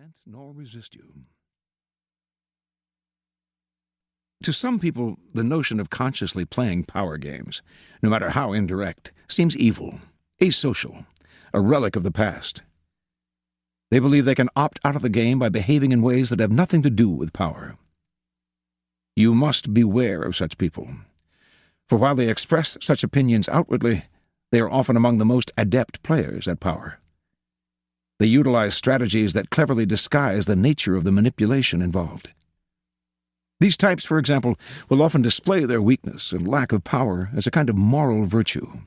resent nor resist you. To some people, the notion of consciously playing power games, no matter how indirect, seems evil, asocial, a relic of the past. They believe they can opt out of the game by behaving in ways that have nothing to do with power. You must beware of such people, for while they express such opinions outwardly, they are often among the most adept players at power. They utilize strategies that cleverly disguise the nature of the manipulation involved. These types, for example, will often display their weakness and lack of power as a kind of moral virtue.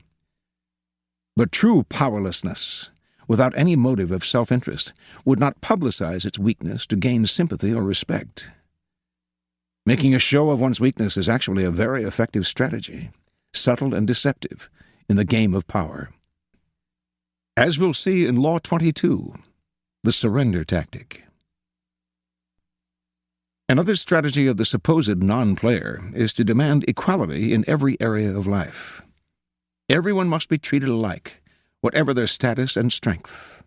But true powerlessness, without any motive of self-interest, would not publicize its weakness to gain sympathy or respect. Making a show of one's weakness is actually a very effective strategy, subtle and deceptive, in the game of power. As we'll see in Law 22, the surrender tactic. Another strategy of the supposed non-player is to demand equality in every area of life. Everyone must be treated alike, whatever their status and strength.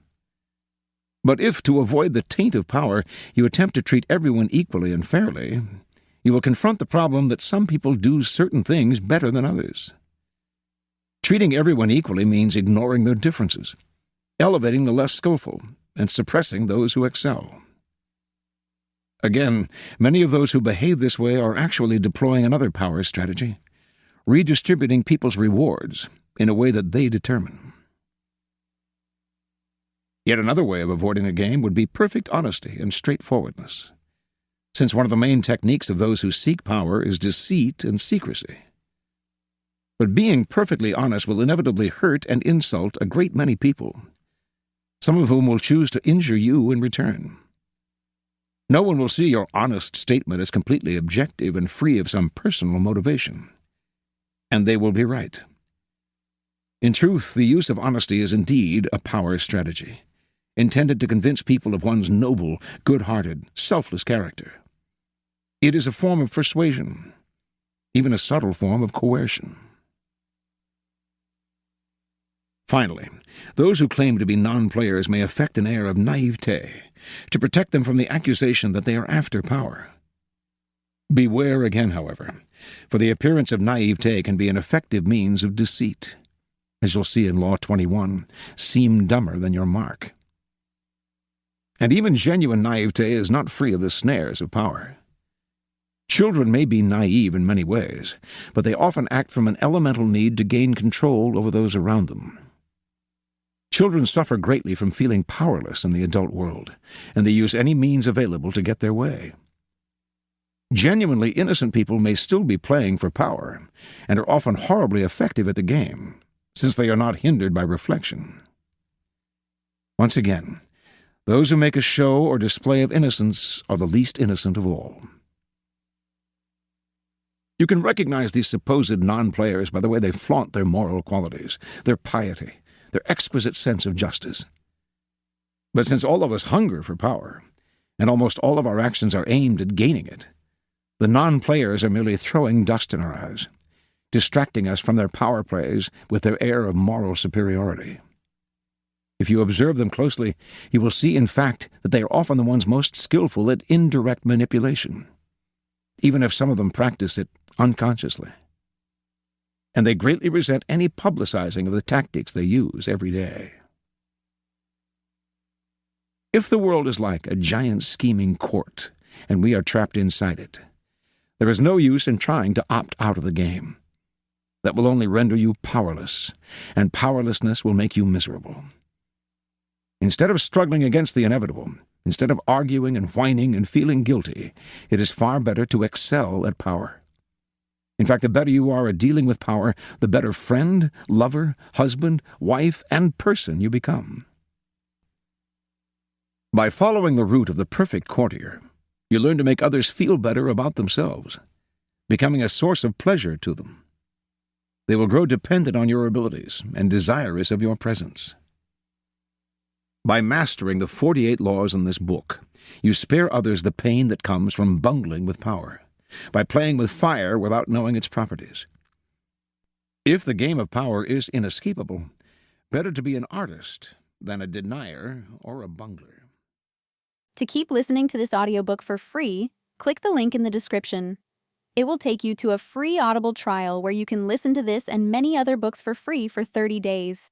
But if, to avoid the taint of power, you attempt to treat everyone equally and fairly, you will confront the problem that some people do certain things better than others. Treating everyone equally means ignoring their differences, elevating the less skillful, and suppressing those who excel. Again, many of those who behave this way are actually deploying another power strategy, redistributing people's rewards in a way that they determine. Yet another way of avoiding a game would be perfect honesty and straightforwardness, since one of the main techniques of those who seek power is deceit and secrecy. But being perfectly honest will inevitably hurt and insult a great many people, some of whom will choose to injure you in return. No one will see your honest statement as completely objective and free of some personal motivation. And they will be right. In truth, the use of honesty is indeed a power strategy, intended to convince people of one's noble, good-hearted, selfless character. It is a form of persuasion, even a subtle form of coercion. Finally, those who claim to be non-players may affect an air of naivete to protect them from the accusation that they are after power. Beware again, however, for the appearance of naivete can be an effective means of deceit. As you'll see in Law 21, seem dumber than your mark. And even genuine naivete is not free of the snares of power. Children may be naive in many ways, but they often act from an elemental need to gain control over those around them. Children suffer greatly from feeling powerless in the adult world, and they use any means available to get their way. Genuinely innocent people may still be playing for power, and are often horribly effective at the game, since they are not hindered by reflection. Once again, those who make a show or display of innocence are the least innocent of all. You can recognize these supposed non-players by the way they flaunt their moral qualities, their piety, their exquisite sense of justice. But since all of us hunger for power, and almost all of our actions are aimed at gaining it, the non-players are merely throwing dust in our eyes, distracting us from their power plays with their air of moral superiority. If you observe them closely, you will see, in fact, that they are often the ones most skillful at indirect manipulation, even if some of them practice it unconsciously. And they greatly resent any publicizing of the tactics they use every day. If the world is like a giant scheming court, and we are trapped inside it, there is no use in trying to opt out of the game. That will only render you powerless, and powerlessness will make you miserable. Instead of struggling against the inevitable, instead of arguing and whining and feeling guilty, it is far better to excel at power. In fact, the better you are at dealing with power, the better friend, lover, husband, wife, and person you become. By following the route of the perfect courtier, you learn to make others feel better about themselves, becoming a source of pleasure to them. They will grow dependent on your abilities and desirous of your presence. By mastering the 48 laws in this book, you spare others the pain that comes from bungling with power, by playing with fire without knowing its properties. If the game of power is inescapable, better to be an artist than a denier or a bungler. To keep listening to this audiobook for free, click the link in the description. It will take you to a free Audible trial where you can listen to this and many other books for free for 30 days.